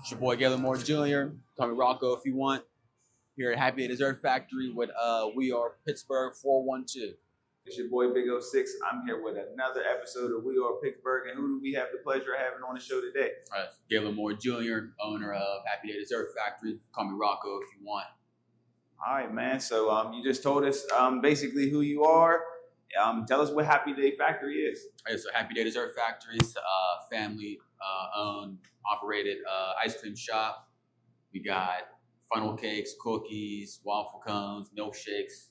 It's your boy Gaylor Jr. Call me Rocco if you want. Here at Happy Day Dessert Factory with We Are Pittsburgh 412. It's your boy Big 06. I'm here with another episode of We Are Pittsburgh, and who do we have the pleasure of having on the show today? Gaylor Jr., owner of Happy Day Dessert Factory. Call me Rocco if you want. All right, man. So you just told us basically who you are. Tell us what Happy Day Factory is. Okay, so Happy Day Dessert Factory is a family owned, operated ice cream shop. We got funnel cakes, cookies, waffle cones, milkshakes,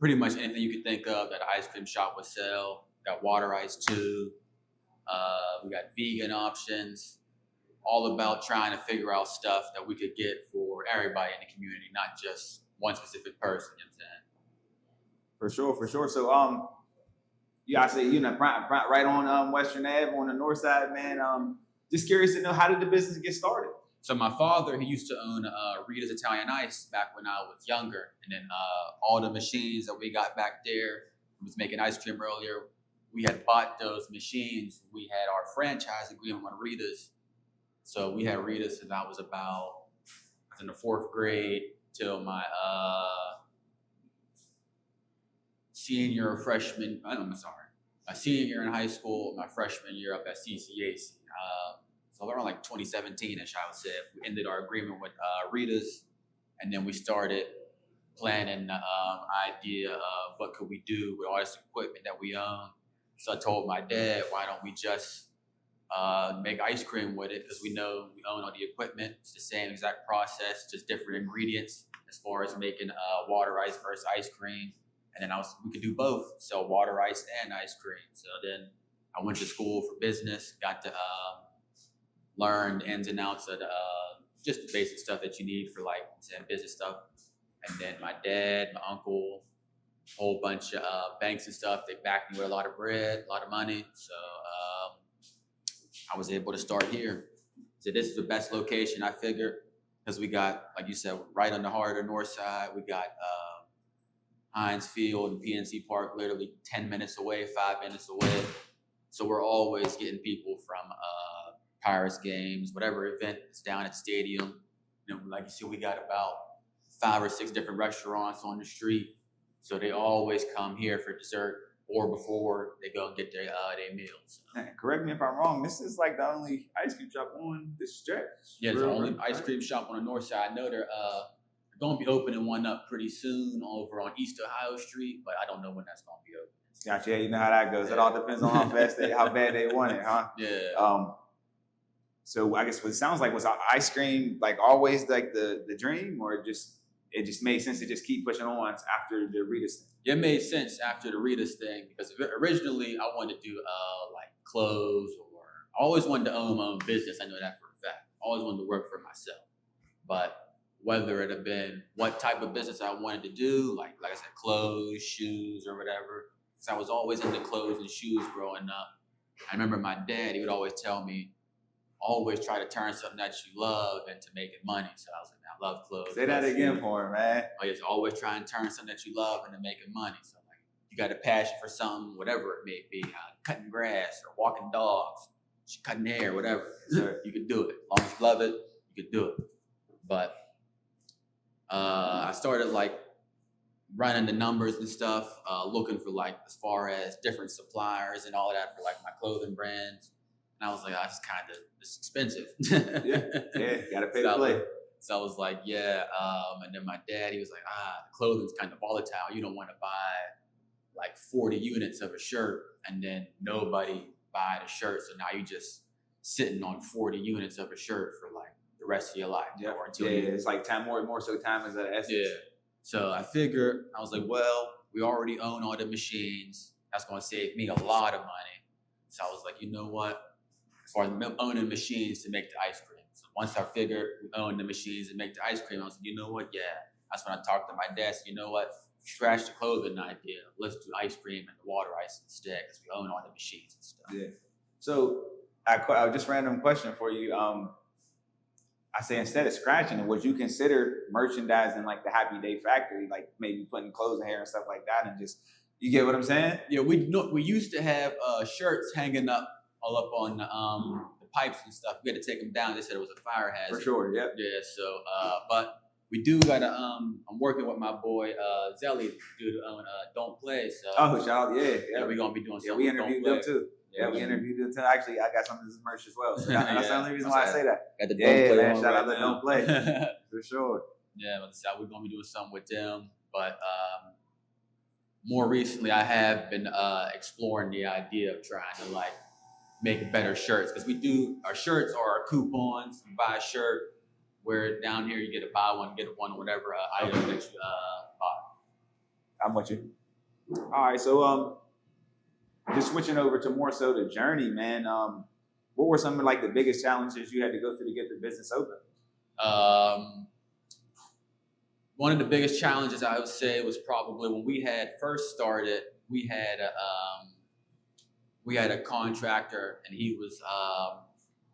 pretty much anything you could think of that an ice cream shop would sell. Got water ice too. We got vegan options. All about trying to figure out stuff that we could get for everybody in the community, not just one specific person. You know what I'm saying? For sure. So you guys say right on Western Ave on the north side, man. Just curious to know, how did the business get started? So my father, he used to own Rita's Italian Ice back when I was younger. And then all the machines that we got back there, was making ice cream earlier, we had bought those machines. We had our franchise agreement on Rita's. So we had Rita's since I was in the fourth grade till my my senior year in high school, my freshman year up at CCAC. So around like 2017-ish, I would say, we ended our agreement with Rita's, and then we started planning the idea of what could we do with all this equipment that we own. So I told my dad, why don't we just make ice cream with it, because we know we own all the equipment. It's the same exact process, just different ingredients as far as making water ice versus ice cream. And then we could do both, sell water ice and ice cream. So then I went to school for business, got to learn the ins and outs of just the basic stuff that you need for like business stuff. And then my dad, my uncle, a whole bunch of banks and stuff, they backed me with a lot of bread, a lot of money. So I was able to start here. So this is the best location, I figured, because we got, like you said, right on the heart of the north side. We got Heinz Field and PNC Park literally 10 minutes away, 5 minutes away. So we're always getting people from Pirates games, whatever event is down at the stadium. You know, like you see, we got about 5 or 6 different restaurants on the street. So they always come here for dessert or before they go and get their meals. Correct me if I'm wrong. This is like the only ice cream shop on this stretch. Yeah, it's the only ice cream shop on the north side. I know they're going to be opening one up pretty soon over on East Ohio Street, but I don't know when that's going to be open. Gotcha. Yeah, you know how that goes. It all depends on how bad they want it, huh? Yeah. So I guess what it sounds like, was ice cream like always like the dream, or it just made sense to just keep pushing on after the Rita's thing? It made sense after the Rita's thing, because originally I wanted to do like clothes, or I always wanted to own my own business. I know that for a fact. I always wanted to work for myself. But whether it had been what type of business I wanted to do, like I said, clothes, shoes, or whatever, because I was always into clothes and shoes growing up. I remember my dad, he would always tell me, always try to turn something that you love into making money. So I was like, I love clothes. Say that again for him, man. Oh, yes, always try and turn something that you love into making money. So like, you got a passion for something, whatever it may be, cutting grass or walking dogs, cutting hair, whatever. Sure. You could do it. As long as you love it, you could do it. But I started like running the numbers and stuff, looking for like as far as different suppliers and all of that for like my clothing brands. And I was like, it's kind of expensive. yeah, gotta pay to play. So I was like, yeah. And then my dad, he was like, the clothing's kind of volatile. You don't want to buy like 40 units of a shirt and then nobody buy the shirt. So now you just sitting on 40 units of a shirt for like the rest of your life. Yeah, it's like time more so time is an essence. Yeah. So I figured, I was like, well, we already own all the machines. That's going to save me a lot of money. So I was like, you know what? As far as owning machines to make the ice cream. So once I figured we own the machines and make the ice cream, I was like, you know what? Yeah. That's when I talked to my dad. So, you know what? Scratch the clothing idea. Let's do ice cream and the water ice instead, because we own all the machines and stuff. Yeah. So I just random question for you. I say, instead of scratching it, would you consider merchandising like the Happy Day Factory, like maybe putting clothes in here and stuff like that, and just, you get what I'm saying? Yeah, we used to have shirts hanging up all up on the pipes and stuff. We had to take them down. They said it was a fire hazard. For sure, yep. Yeah. So, but we do gotta. I'm working with my boy Zelly, dude, on Don't Play. So. Oh, shout out, yeah. Yeah, we're gonna be doing something. Yeah, we interviewed them too. Yeah, we interviewed them too. Actually, I got some of this merch as well. So that's the only reason why I say that. Got the yeah, Don't Play man. Shout out to right Don't Play. For sure. Yeah, but we're gonna be doing something with them. But more recently, I have been exploring the idea of trying to like make better shirts, because we do our shirts are our coupons. You buy a shirt, where down here you get a buy one get one, whatever item that you buy. I'm with you. All right, so just switching over to more so the journey, man. What were some of like the biggest challenges you had to go through to get the business open? One of the biggest challenges I would say was probably when we had first started. We had a contractor, and he was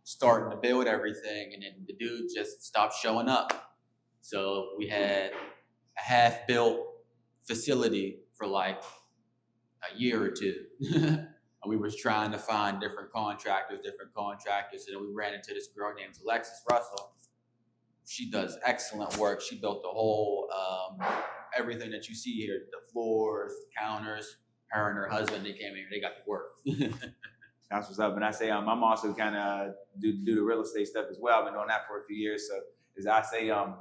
starting to build everything, and then the dude just stopped showing up. So we had a half-built facility for like a year or two. And we was trying to find different contractors, and then we ran into this girl named Alexis Russell. She does excellent work. She built the whole, everything that you see here, the floors, the counters. Her and her husband, they came in here, they got to work. That's what's up. And I say, I'm also kind of do the real estate stuff as well. I've been doing that for a few years. So as I say, I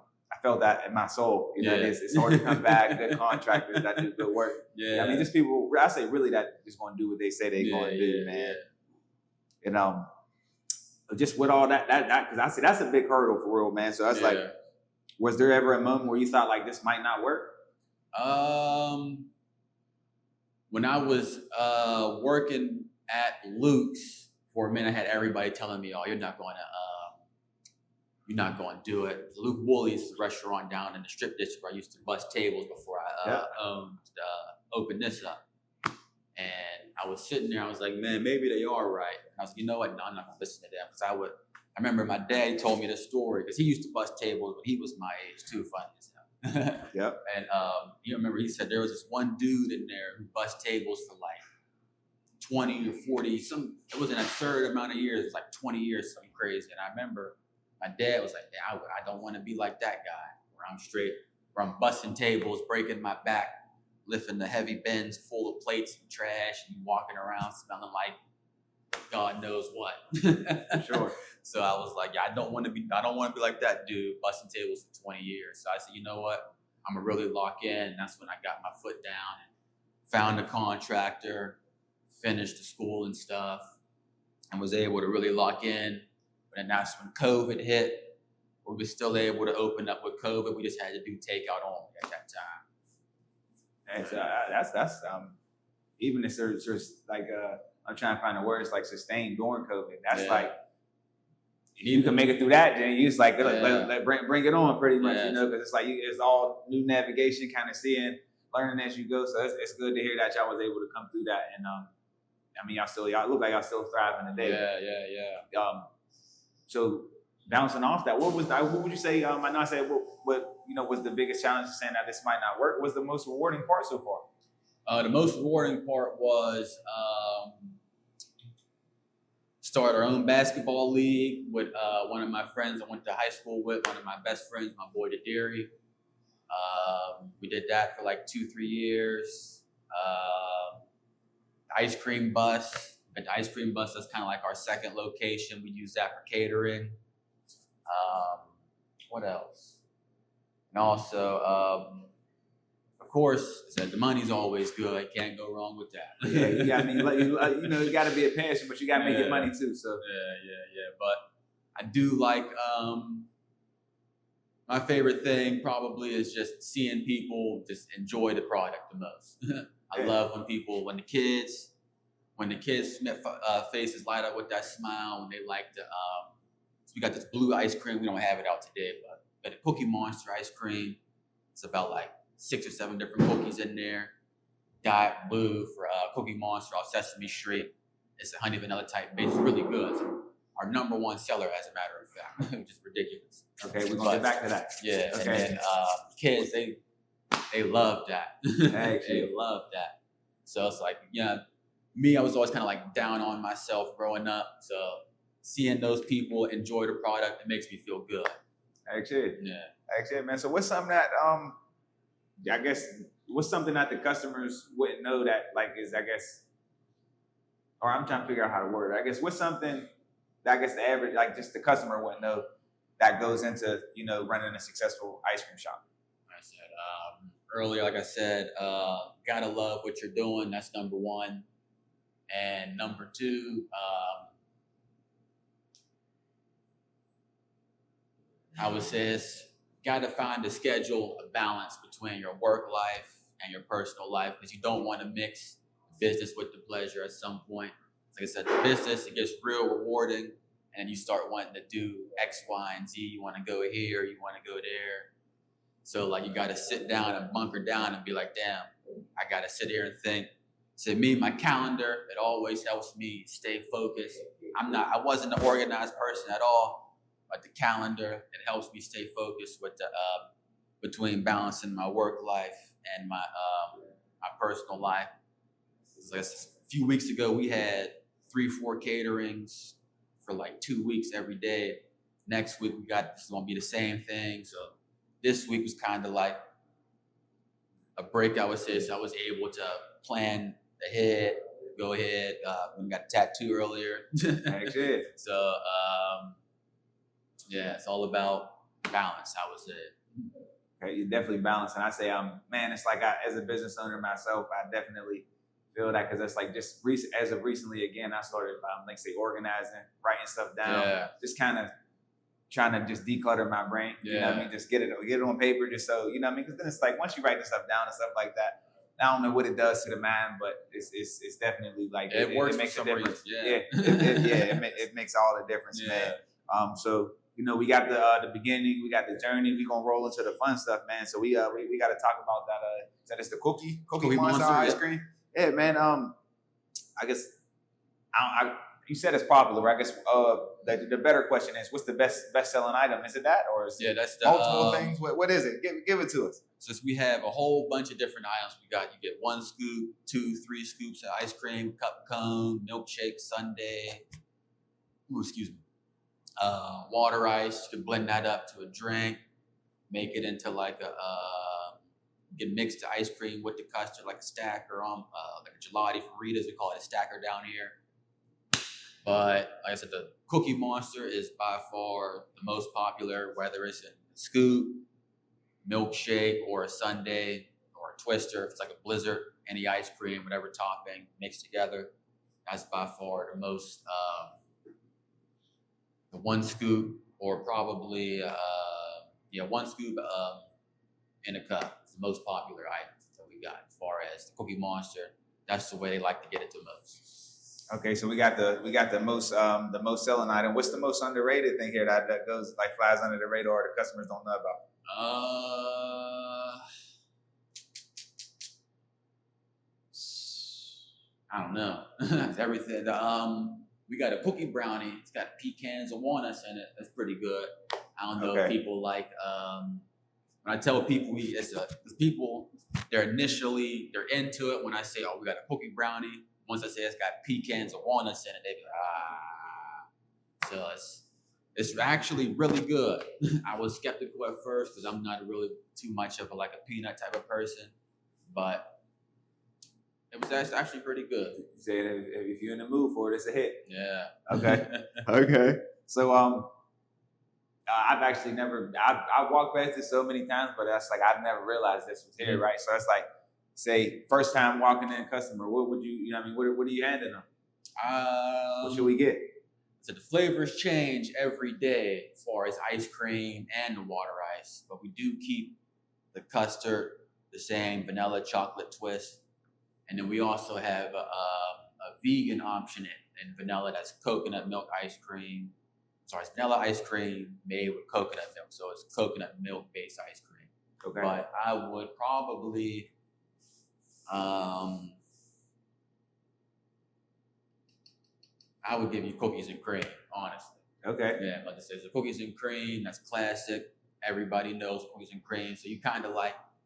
felt that in my soul. You know, it's hard to come back. Good contractors that do good work. Yeah. I mean, just people, I say really that just going to do what they say they're going to do, man. Yeah. And just with all that, because I say that's a big hurdle for real, man. So that's like, was there ever a moment where you thought like this might not work? When I was working at Luke's for a minute, I had everybody telling me, "Oh, you're not going to do it." Luke Woolies is a restaurant down in the Strip District where I used to bust tables before I opened this up. And I was sitting there, I was like, man, maybe they are right. And I was like, you know what? No, I'm not gonna listen to them, because I remember my dad told me this story, because he used to bust tables when he was my age too, funny as hell. Yep. And you remember he said there was this one dude in there who bust tables for like 20 or 40, it was an absurd amount of years, it was like 20 years, something crazy. And I remember my dad was like, yeah, I don't want to be like that guy, where I'm busting tables, breaking my back, lifting the heavy bins full of plates and trash, and walking around smelling like God knows what. For sure. So I was like, yeah, I don't want to be like that dude, busting tables for 20 years. So I said, you know what? I'm gonna really lock in. And that's when I got my foot down and found a contractor, finished the school and stuff, and was able to really lock in. But then that's when COVID hit. We were still able to open up with COVID. We just had to do takeout only at that time. And so that's even if there's like I'm trying to find the words like sustained during COVID. That's like if you can make it through that, then you just like bring it on pretty much, you know, because it's like it's all new navigation, kind of seeing, learning as you go. So it's good to hear that y'all was able to come through that, and I mean y'all look like y'all still thriving today. Yeah. So bouncing off that, what would you say? I know I said what was the biggest challenge of saying that this might not work? Was the most rewarding part so far? The most rewarding part was start our own basketball league with one of my friends I went to high school with, one of my best friends, my boy Dairy. We did that for like 2-3 years. The ice cream bus. At the ice cream bus, that's kind of like our second location. We use that for catering. What else? And also, of course, I said the money's always good. Can't go wrong with that. Yeah. I mean, you got to be a passion, but you got to make it money too. So yeah. But I do like my favorite thing probably is just seeing people just enjoy the product the most. I love when the kids faces light up with that smile, when they like to. So we got this blue ice cream. We don't have it out today, but got a Cookie Monster ice cream. It's about like 6 or 7 different cookies in there. Diet blue for Cookie Monster off Sesame Street. It's a honey vanilla type base. It's really good. It's our #1 seller, as a matter of fact, which is ridiculous. Okay, we're gonna get back to that. Yeah, okay. And then kids, they love that. They love that. So it's like, me, I was always kind of like down on myself growing up. So seeing those people enjoy the product, it makes me feel good. Actually, Yeah. man. So what's something that I guess what's something that the customers wouldn't know that like is I guess, or I'm trying to figure out how to word it. I guess what's something that I guess the average like just the customer wouldn't know that goes into running a successful ice cream shop. I said earlier, like I said, gotta love what you're doing. That's number one. And number two, I would say it's gotta find a schedule, a balance between your work life and your personal life, because you don't want to mix business with the pleasure at some point. Like I said, the business, it gets real rewarding, and you start wanting to do X, Y, and Z. You want to go here, you want to go there. So like you got to sit down and bunker down and be like, damn, I got to sit here and think. So me, my calendar, it always helps me stay focused. I wasn't an organized person at all, but the calendar, it helps me stay focused with the between balancing my work life and my personal life. Like a few weeks ago, we had 3-4 caterings for like 2 weeks every day. Next week it's gonna be the same thing. So this week was kind of like a break, I would say. So I was able to plan ahead, go ahead. We got a tattoo earlier. Actually. So yeah, it's all about balance, I would say. Okay, you're definitely balancing. I say, man, it's like as a business owner myself, I definitely feel that because it's like just as of recently, again, I started like say organizing, writing stuff down, just kind of trying to just declutter my brain. You know what I mean? Just get it on paper, just so you know what I mean. Because then it's like once you write this stuff down and stuff like that, I don't know what it does to the mind, but it's definitely like it works. It makes for a some difference. reason. It makes all the difference, man. So we got the beginning, we got the journey. We gonna roll into the fun stuff, man. So we got to talk about that. That is the cookie monster ice cream. Yeah, man. I guess you said it's popular. I guess the better question is, what's the best selling item? Is it that, or is it that's the multiple things? What is it? Give it to us. Since we have a whole bunch of different items, you get 1 scoop, 2, 3 scoops of ice cream, cup cone, milkshake, sundae. Ooh, excuse me. Water ice. You can blend that up to a drink, make it into like you can mix the ice cream with the custard, like a stacker, like a gelati from Rita's. We call it a stacker down here. But like I said, the Cookie Monster is by far the most popular, whether it's a scoop, milkshake, or a sundae, or a twister. It's like a blizzard, any ice cream, whatever topping mixed together. That's by far the most. The 1 scoop, or probably 1 scoop in a cup. It's the most popular item that we got as far as the Cookie Monster. That's the way they like to get it the most. Okay, so we got the most selling item. What's the most underrated thing here that goes like flies under the radar or the customers don't know about? I don't know. Everything. We got a cookie brownie. It's got pecans and walnuts in it. That's pretty good. I don't know if people like. When I tell people people, they're into it when I say, oh, we got a cookie brownie. Once I say it's got pecans and walnuts in it, they be like, ah. So it's actually really good. I was skeptical at first because I'm not really too much of a peanut type of person, but it's actually pretty good. You said if you're in the mood for it, it's a hit. Yeah. Okay. Okay. So I've actually never. I've walked past this so many times, but that's like I've never realized this was here, right? So it's like, say, first time walking in, customer, what would you know? What I mean, what are you handing them? What should we get? So the flavors change every day as far as ice cream and the water ice, but we do keep the custard the same, vanilla chocolate twist. And then we also have a vegan option in vanilla. That's coconut milk ice cream. Sorry, it's vanilla ice cream made with coconut milk. So it's coconut milk based ice cream. Okay. But I would probably, I would give you cookies and cream, honestly. Okay. Yeah, like I said, the cookies and cream, that's classic. Everybody knows cookies and cream. So you kind of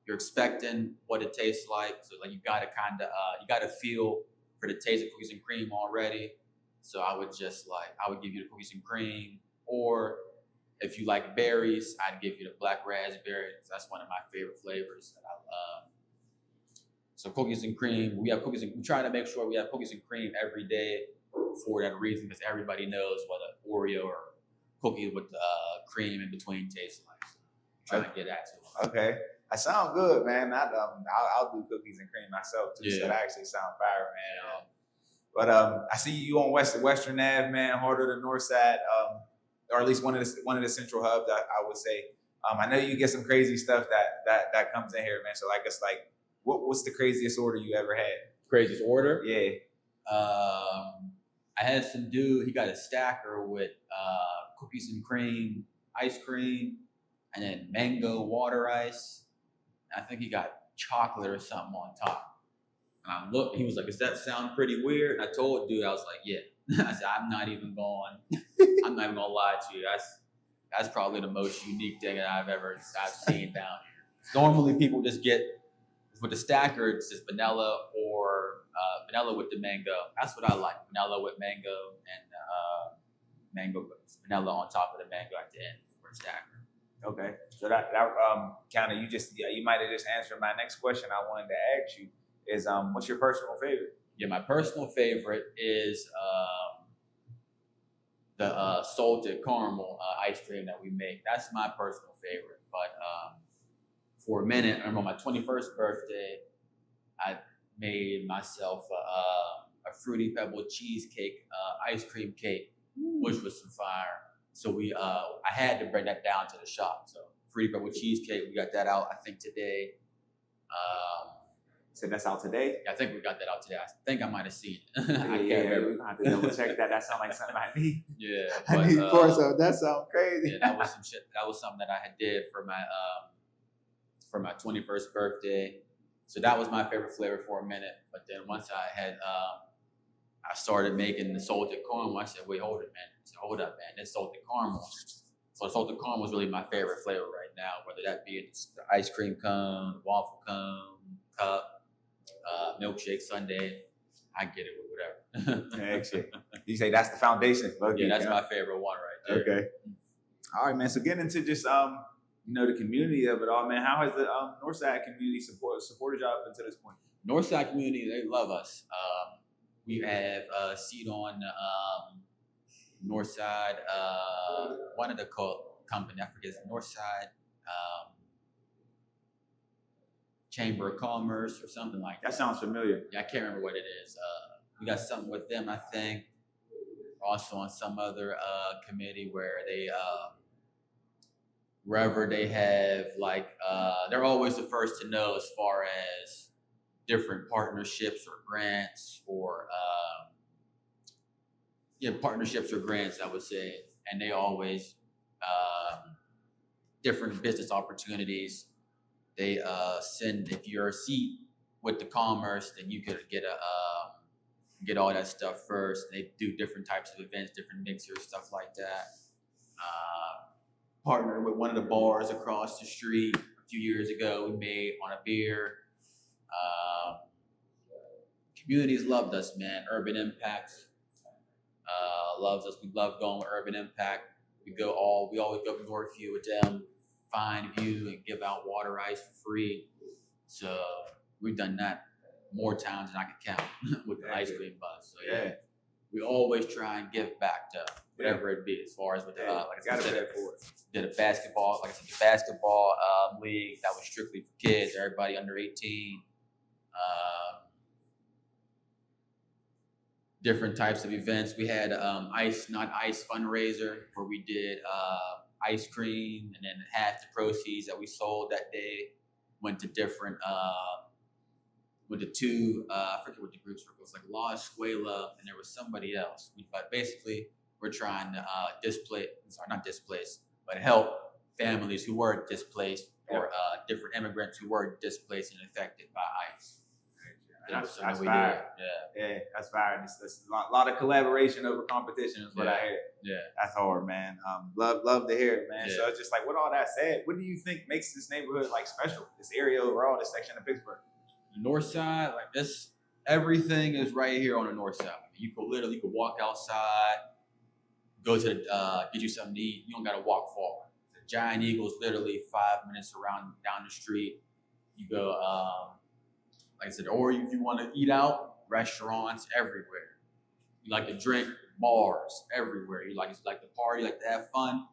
you're expecting what it tastes like. So you gotta feel for the taste of cookies and cream already. So I would give you the cookies and cream, or if you like berries, I'd give you the black raspberry. That's one of my favorite flavors that I love. So cookies and cream, we try to make sure we have cookies and cream every day for that reason, because everybody knows what an Oreo or cookie with cream in between tastes like. So try to get that to them. Okay. I sound good, man. I'll do cookies and cream myself too. So that actually sound fire, man. But I see you on Western Ave, man, harder than North Side, or at least one of the central hubs. I would say. I know you get some crazy stuff that comes in here, man. So like it's like, what's the craziest order you ever had? Craziest order? Yeah. I had some dude. He got a stacker with cookies and cream, ice cream, and then mango water ice. I think he got chocolate or something on top. And I looked, he was like, does that sound pretty weird? And I told dude, I was like, yeah. I said, I'm not even gonna lie to you. That's probably the most unique thing that I've seen down here. Normally people just get, with the stacker, it's just vanilla or vanilla with the mango. That's what I like, vanilla with mango and vanilla on top of the mango at the end for the stacker. Okay, so that kind of you might have just answered my next question I wanted to ask you is what's your personal favorite? Yeah, my personal favorite is the salted caramel ice cream that we make. That's my personal favorite. But for a minute, I remember my 21st birthday, I made myself a Fruity Pebble cheesecake ice cream cake, which was some fire. So I had to bring that down to the shop. So Fruity Pebble cheesecake, we got that out, I think, today. So that's out today? Yeah, I think we got that out today. I think I might have seen it. I can't remember. We're gonna have to double check that. That sounds like something I need. Yeah, I need for so that sounds crazy. Yeah, that was some shit. That was something that I had did for my 21st birthday. So that was my favorite flavor for a minute. But then once I started making the salted caramel, I said, wait, hold it, man. I said, hold up, man. This salted caramel. So salted caramel is really my favorite flavor right now, whether that be the ice cream cone, waffle cone, cup, milkshake, sundae. I get it with whatever. Actually, you say that's the foundation. Yeah, that's my favorite one right there. Okay. All right, man. So getting into just the community of it all, man. How has the Northside community supported y'all up until this point? Northside community, they love us. We have a seat on Northside, one of the company, I forget, Northside Chamber of Commerce or something like that. That sounds familiar. Yeah, I can't remember what it is. We got something with them, I think. Also on some other committee where they, wherever they have, like, they're always the first to know as far as different partnerships or grants or partnerships or grants, I would say. And they always different business opportunities. They send, if you're a seat with the commerce, then you could get all that stuff first. They do different types of events, different mixers, stuff like that. Partnered with one of the bars across the street a few years ago. We made on a beer. Communities loved us, man. Urban Impact loves us. We love going with Urban Impact. We always go to Northview with them, Fine View, and give out water ice for free. So we've done that more times than I can count with the ice cream buzz. So yeah, we always try and give back to whatever it be, as far as with the like I said, did a basketball, like I said, the basketball league that was strictly for kids, everybody under 18. Different types of events. We had ice, not ice fundraiser where we did ice cream, and then half the proceeds that we sold that day went to different with the two I forget what the groups were. It was like La Escuela and there was somebody else. But basically we're trying to not displace, but help families who were displaced or different immigrants who were displaced and affected by ICE. That's fire. Yeah, that's fire. It's a lot of collaboration over competition is what I hear. Yeah, that's hard, man. Love to hear it, man. So it's just like, with all that said, what do you think makes this neighborhood like special? This area overall, this section of Pittsburgh. The North Side, like this, Everything is right here on the north side. You could walk outside, go to get you something to eat. You don't gotta walk far. The Giant Eagle is literally 5 minutes down the street. You go, like I said, or if you want to eat out, restaurants everywhere. You like to drink, bars everywhere. You like to party, like to have fun.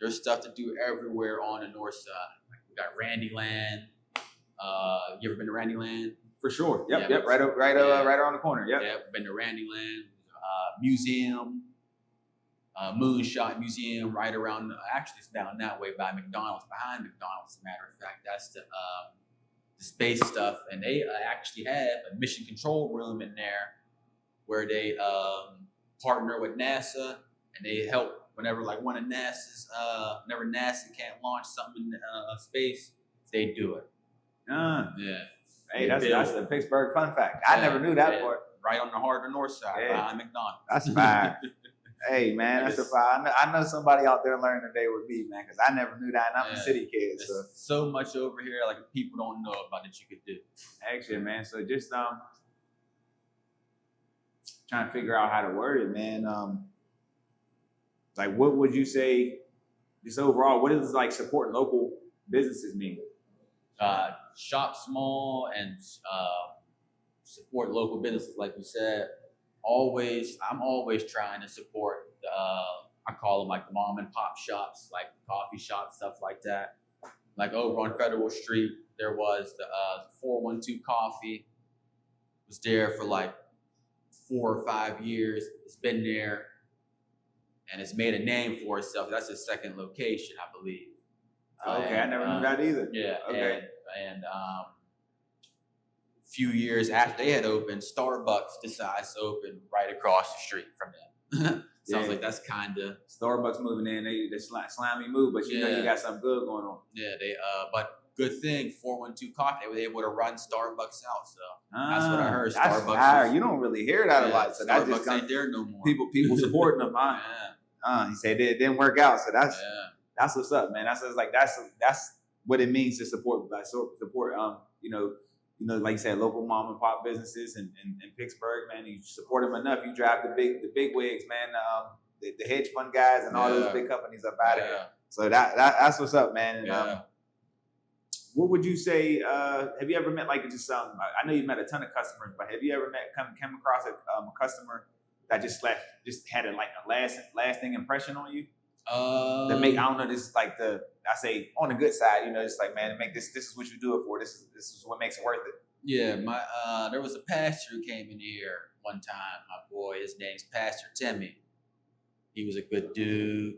There's stuff to do everywhere on the north side. Like we got Randyland. You ever been to Randyland? For sure. Yep. Yeah, Right around the corner. Yep. Yeah, been to Randyland. Museum. Moonshot Museum right around, actually it's down that way by McDonald's, behind McDonald's, as a matter of fact. That's the space stuff. And they actually have a mission control room in there where they partner with NASA, and they help whenever like whenever NASA can't launch something in space, they do it. Yeah. Hey, that's a Pittsburgh fun fact. I never knew that part. Right on the heart of the north side, behind McDonald's. That's fine. Hey, man, that's a fine. I know somebody out there learning today with me, man, because I never knew that, and I'm a city kid. So much over here, like people don't know about that you could do. Actually, man, so just trying to figure out how to word it, man. Like, what would you say, just overall, what does like supporting local businesses mean? Shop small and support local businesses, like you said. I'm always trying to support I call them like the mom and pop shops, like coffee shops, stuff like that. Like over on Federal Street, there was the 412 Coffee. It was there for like 4 or 5 years. It's been there, and it's made a name for itself. That's its second location, I believe. Okay, I never knew that either. Yeah. Okay. And few years after they had opened, Starbucks decides to open right across the street from them. Sounds like that's kind of Starbucks moving in. They slimy move, but you know you got something good going on. Yeah, they but good thing 412 Coffee, they were able to run Starbucks out. So that's what I heard. Starbucks. You don't really hear that a lot. So Starbucks just ain't there no more. People supporting them, huh? He said it didn't work out. So that's what's up, man. That's what it means to support like you said, local mom and pop businesses in Pittsburgh, man. You support them enough, you drive the big wigs, man. The hedge fund guys and all those big companies up out of here. So that's what's up, man. And, what would you say? Have you ever met like just I know you've met a ton of customers, but have you ever come across a customer that just had a lasting impression on you? I don't know. This is like I say on the good side, it's like, man, this is what you do it for. This is what makes it worth it. Yeah, there was a pastor who came in here one time. My boy, his name's Pastor Timmy. He was a good dude.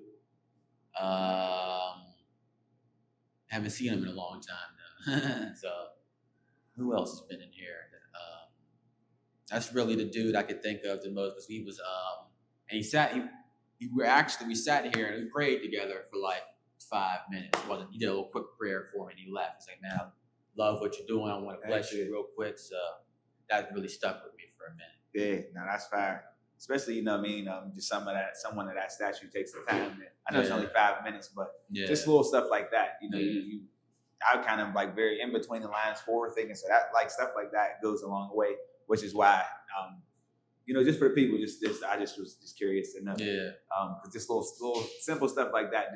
Haven't seen him in a long time though. So who else has been in here? That's really the dude I could think of the most, because he was and we sat here and we prayed together for like 5 minutes. He did a little quick prayer for me and he left. He's like, man, I love what you're doing. I want to bless you real quick. So that really stuck with me for a minute. Yeah, no, that's fine. Especially, just someone of that stature takes the time. I know it's only 5 minutes, but just little stuff like that. I kind of like very in between the lines, forward thinking. So that like stuff like that goes a long way, which is why, just for the people, I just was just curious to know. Yeah. Because just little simple stuff like that,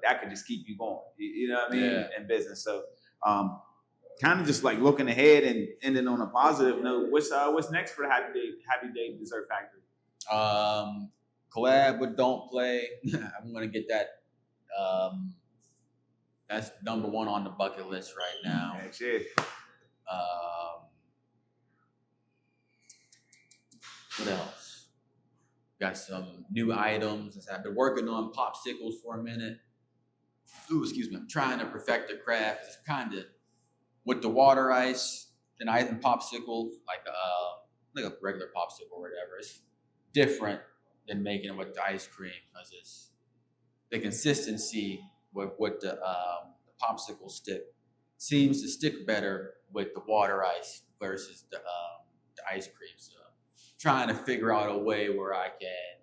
that could just keep you going. You know what I mean? Yeah. In business. So, kind of just like looking ahead and ending on a positive note. What's next for the Happy Day Dessert Factory? Collab with Don't Play. I'm gonna get that. That's number one on the bucket list right now. That's it. What else? Got some new items. I've been working on popsicles for a minute. Ooh, excuse me. I'm trying to perfect the craft. It's kind of with the water ice and popsicle, like a regular popsicle or whatever. It's different than making it with the ice cream, because it's the consistency with the popsicle stick seems to stick better with the water ice versus the ice cream. So trying to figure out a way where I can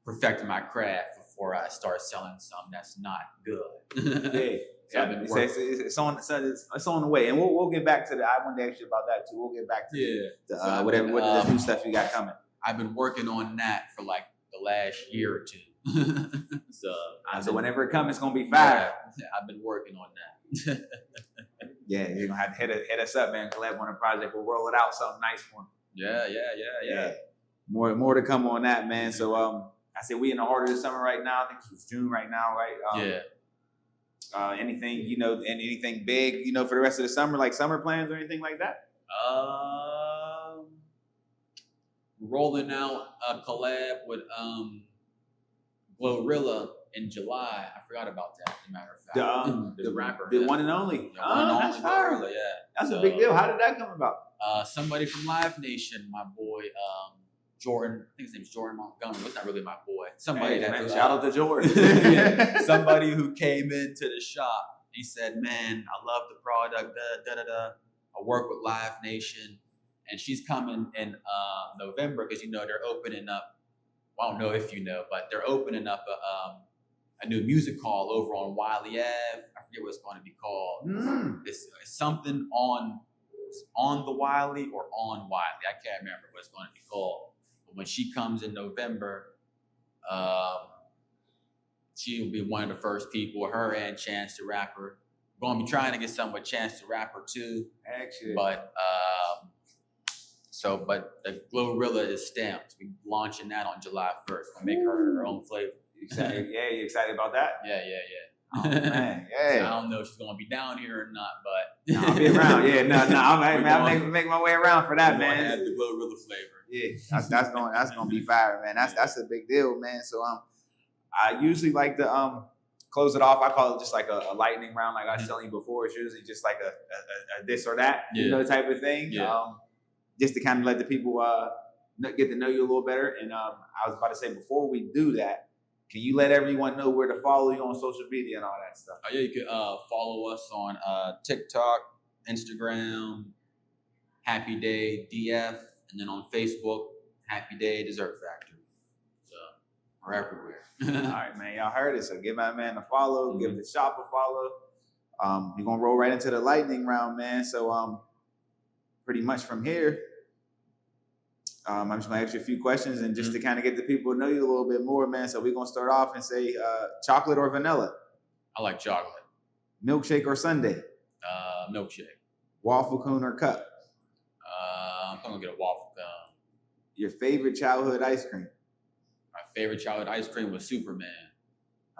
perfect my craft before I start selling something that's not good. Yeah. So I've been working. It's on the way, and we'll get back to I wanted to ask you about that too. We'll get back to So whatever the new stuff you got coming. I've been working on that for like the last year or two. So whenever it comes, it's gonna be fire. Yeah, I've been working on that. Yeah, you're gonna have to hit us up, man. Collab on a project. We'll roll it out, something nice for him. Yeah. More to come on that, man. So I said we in the heart of the summer right now. I think it's June right now, right? Anything big, for the rest of the summer, like summer plans or anything like that? Rolling out a collab with Glorilla in July. I forgot about that, as a matter of fact. The rapper. The one and only. That's Glorilla, yeah. That's a big deal. How did that come about? Somebody from Live Nation, my boy, Jordan, I think his name's Jordan Montgomery. It's not really my boy. Somebody shout out to Jordan. Somebody who came into the shop. He said, "Man, I love the product. I work with Live Nation, and she's coming in November because they're opening up. Well, I don't know if you know, but they're opening up a new music hall over on Wiley Ave. I forget what it's going to be called. It's something on the Wiley or on Wiley. I can't remember what it's going to be called. But when she comes in November, she will be one of the first people. Her and Chance the Rapper. We're going to be trying to get some with Chance the Rapper too. Actually, but the Glorilla is stamped. We're launching that on July 1st. We'll make her own flavor. Excited? Yeah, you excited about that? Yeah. Oh, man, yeah. So I don't know if she's gonna be down here or not, but I'll be around. Yeah, I'll make my way around for that, man. Have the Glorilla flavor. Yeah, that's gonna be fire, man. That's a big deal, man. So I usually like to close it off. I call it just like a lightning round, like I was telling you before. It's usually just like a this or that, type of thing. Yeah. Just to kind of let the people get to know you a little better. And I was about to say, before we do that, can you let everyone know where to follow you on social media and all that stuff? Oh, yeah, you can follow us on TikTok, Instagram, Happy Day DF, and then on Facebook, Happy Day Dessert Factory. So we're everywhere. All right, man. Y'all heard it. So give my man a follow. Give the shop a follow. We're going to roll right into the lightning round, man. So pretty much from here, I'm just going to ask you a few questions and just to kind of get the people to know you a little bit more, man. So we're going to start off and say chocolate or vanilla? I like chocolate. Milkshake or sundae? Milkshake. Waffle cone or cup? I'm going to get a waffle cone. Your favorite childhood ice cream? My favorite childhood ice cream was Superman.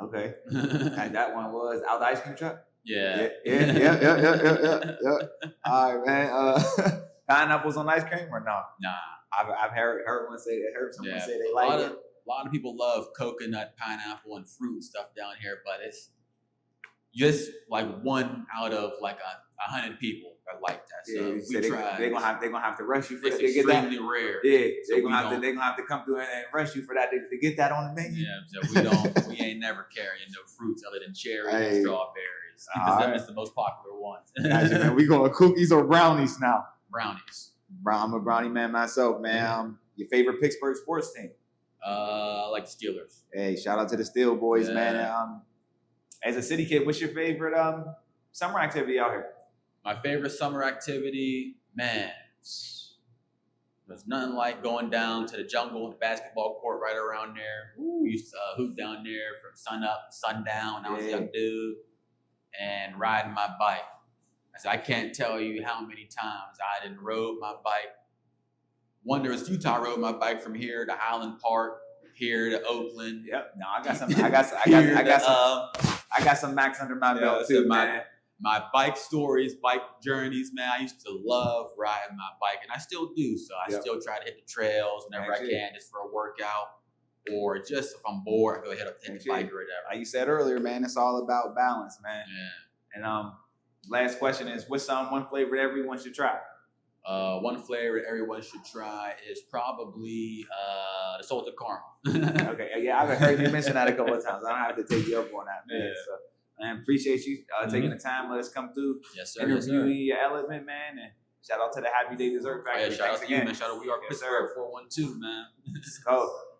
Okay. And that one was out the ice cream truck? Yeah. All right, man. Pineapples on ice cream or no? Nah. I've heard someone say they like it. A lot of people love coconut, pineapple, and fruit and stuff down here, but it's just like one out of like 100 people that like that. So we tried. They're gonna have to rush you for it's that. It's extremely rare. Yeah, so they're gonna have to come through and rush you for that to get that on the menu. Yeah, so we ain't never carrying no fruits other than cherries and strawberries because them is the most popular ones. Gotcha, man. We going cookies or brownies now? Brownies. I'm a brownie man myself, man. Your favorite Pittsburgh sports team? I like the Steelers. Hey, shout out to the Steel Boys, man. As a city kid, what's your favorite summer activity out here? My favorite summer activity, man, there's nothing like going down to the jungle, the basketball court right around there. We used to hoop down there from sun up to sundown when I was a young dude, and riding my bike. I can't tell you how many times I done rode my bike. Wonder is Utah rode my bike from here to Highland Park, here to Oakland. Yep. No, I got some Max under my belt too, man. My bike stories, bike journeys, man. I used to love riding my bike, and I still do. So I still try to hit the trails whenever I can, just for a workout, or just if I'm bored, I go hit a bike or whatever. Like you said earlier, man, it's all about balance, man. Yeah. And last question is, what's one flavor that everyone should try? One flavor that everyone should try is probably the salted caramel. Okay, yeah, I've heard you mention that a couple of times. I don't have to take you up on that, man. Yeah. So, man, appreciate you taking the time. Let us come through. Yes, sir. Interview your element, man. And shout out to the Happy Day Dessert Factory. Shout out to you, man. Shout out to WeArePgh 412, man. Let's go.